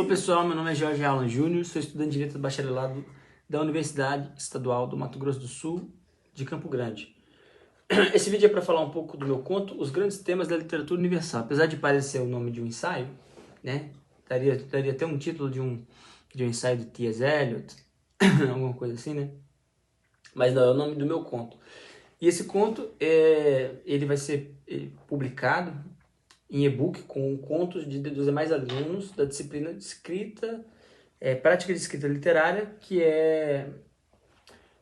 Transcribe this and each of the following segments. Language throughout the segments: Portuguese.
Olá pessoal, meu nome é Jorge Alan Júnior, sou estudante de Direito do Bacharelado da Universidade Estadual do Mato Grosso do Sul, de Campo Grande. Esse vídeo é para falar um pouco do meu conto, Os Grandes Temas da Literatura Universal. Apesar de parecer o nome de um ensaio, né? Daria até um título de um ensaio de T.S. Eliot, alguma coisa assim, né? Mas não, é o nome do meu conto. E esse conto, ele vai ser publicado em e-book com contos dos demais alunos da disciplina de escrita, prática de escrita literária,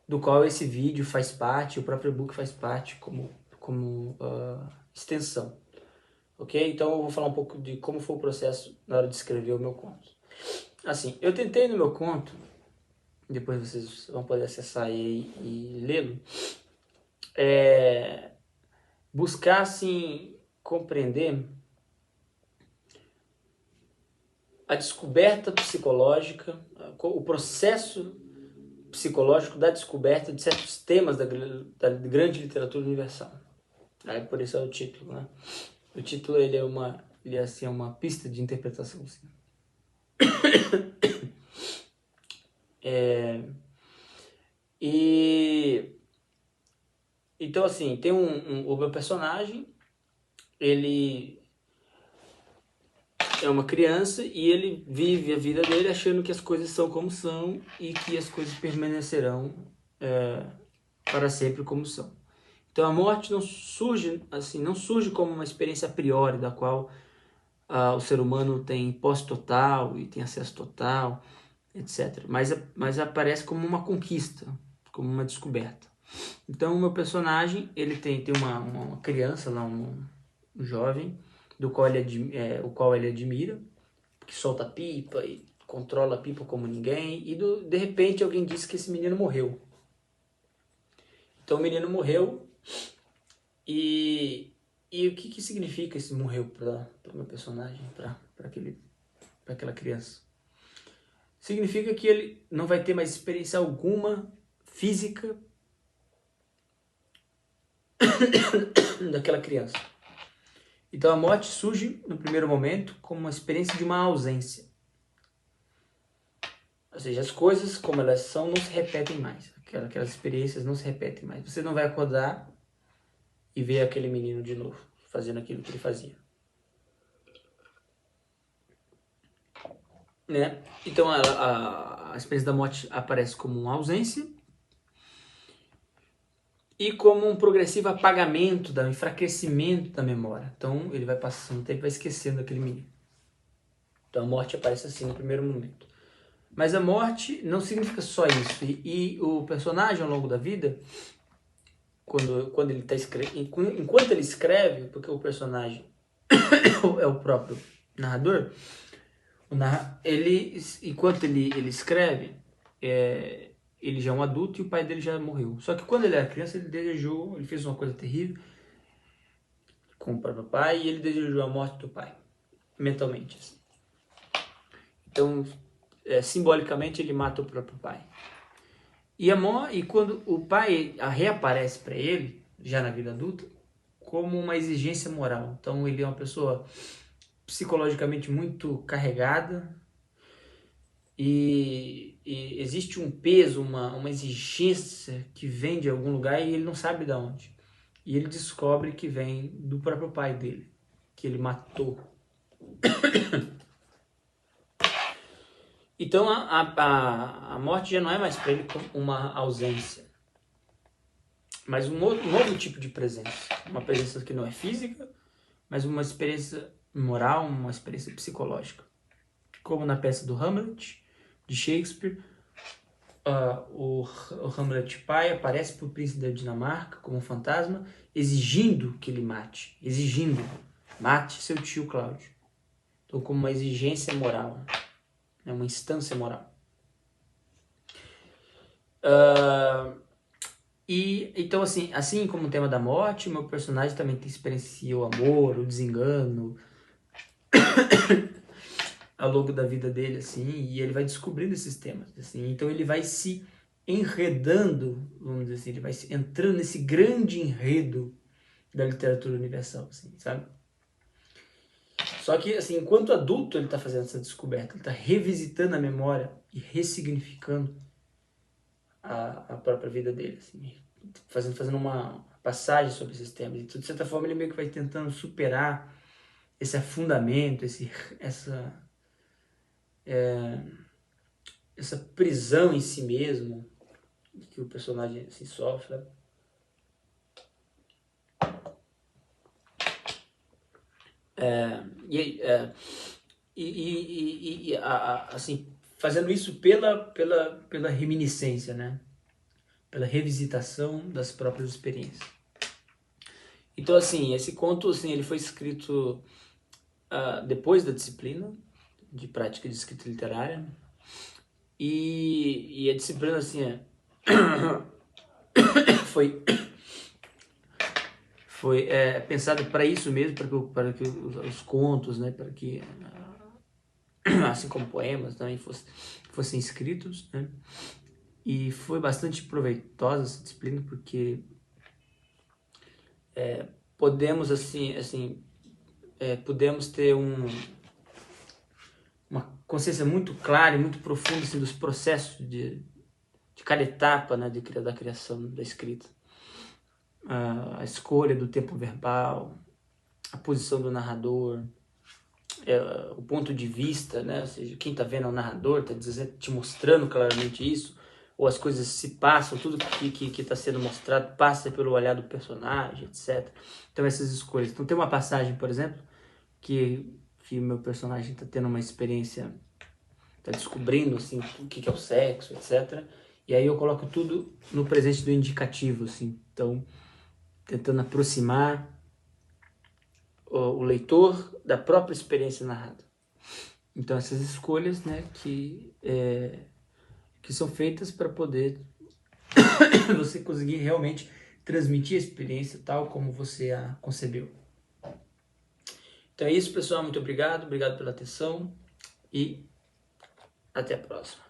do qual esse vídeo faz parte, o próprio e-book faz parte como extensão. Ok? Então eu vou falar um pouco de como foi o processo na hora de escrever o meu conto. Assim, eu tentei no meu conto, depois vocês vão poder acessar e lê-lo, buscar assim, compreender a descoberta psicológica, o processo psicológico da descoberta de certos temas da grande literatura universal. Aí por isso é o título, né? O título ele é assim, uma pista de interpretação. Assim. Então assim, tem o meu personagem, ele é uma criança e ele vive a vida dele achando que as coisas são como são e que as coisas permanecerão para sempre como são. Então a morte não surge como uma experiência a priori da qual o ser humano tem posse total e tem acesso total, etc. Mas aparece como uma conquista, como uma descoberta. Então o meu personagem ele tem uma criança lá, um jovem, o qual ele admira, que solta pipa e controla a pipa como ninguém, e de repente alguém disse que esse menino morreu. Então o menino morreu e o que significa esse morreu para o meu personagem, para aquela criança? Significa que ele não vai ter mais experiência alguma física daquela criança. Então a morte surge no primeiro momento como uma experiência de uma ausência. Ou seja, as coisas como elas são não se repetem mais. Aquelas experiências não se repetem mais. Você não vai acordar e ver aquele menino de novo, fazendo aquilo que ele fazia. Né? Então a experiência da morte aparece como uma ausência e como um progressivo apagamento, um enfraquecimento da memória. Então ele vai passando, ele vai esquecendo aquele menino. Então a morte aparece assim no primeiro momento. Mas a morte não significa só isso. E o personagem ao longo da vida, quando ele está escrevendo, enquanto ele escreve, porque o personagem é o próprio narrador, enquanto ele escreve, ele já é um adulto e o pai dele já morreu. Só que quando ele era criança, ele fez uma coisa terrível com o próprio pai e ele desejou a morte do pai, mentalmente. Assim. Então, simbolicamente, ele mata o próprio pai. E quando o pai reaparece para ele, já na vida adulta, como uma exigência moral. Então, ele é uma pessoa psicologicamente muito carregada, e existe um peso, uma exigência que vem de algum lugar e ele não sabe de onde. E ele descobre que vem do próprio pai dele, que ele matou. Então a morte já não é mais para ele uma ausência, mas um novo tipo de presença. Uma presença que não é física, mas uma experiência moral, uma experiência psicológica. Como na peça do Hamlet, de Shakespeare, o Hamlet pai aparece para o príncipe da Dinamarca como um fantasma, exigindo que ele mate. Mate seu tio Cláudio. Então, como uma exigência moral, uma instância moral. Então, assim como o tema da morte, meu personagem também experiencia o amor, o desengano, ao longo da vida dele, assim, e ele vai descobrindo esses temas, assim, então ele vai se enredando, vamos dizer assim, ele vai entrando nesse grande enredo da literatura universal, assim, sabe? Só que, assim, enquanto adulto ele está fazendo essa descoberta, ele está revisitando a memória e ressignificando a própria vida dele, assim, fazendo uma passagem sobre esses temas. Então, de certa forma, ele meio que vai tentando superar esse afundamento, essa prisão em si mesmo que o personagem assim, sofre. Assim, fazendo isso pela reminiscência, né? Pela revisitação das próprias experiências. Então, assim, esse conto, assim, ele foi escrito depois da disciplina de prática de escrita literária, e a disciplina, assim, foi pensada para isso mesmo, para que os contos, né, para que assim como poemas também fossem escritos, né? E foi bastante proveitosa essa disciplina, porque podemos podemos ter uma consciência muito clara e muito profunda assim, dos processos de cada etapa, né, da criação da escrita. A escolha do tempo verbal, a posição do narrador, o ponto de vista, né? Ou seja, quem está vendo é o narrador, está te mostrando claramente isso, ou as coisas se passam, tudo que está sendo mostrado passa pelo olhar do personagem, etc. Então essas escolhas. Então tem uma passagem, por exemplo, que o meu personagem está tendo uma experiência, está descobrindo assim, o que é o sexo, etc. E aí eu coloco tudo no presente do indicativo, assim. Então, tentando aproximar o leitor da própria experiência narrada. Então essas escolhas, né, que são feitas para poder você conseguir realmente transmitir a experiência tal como você a concebeu. Então é isso, pessoal. Muito obrigado. Obrigado pela atenção e até a próxima.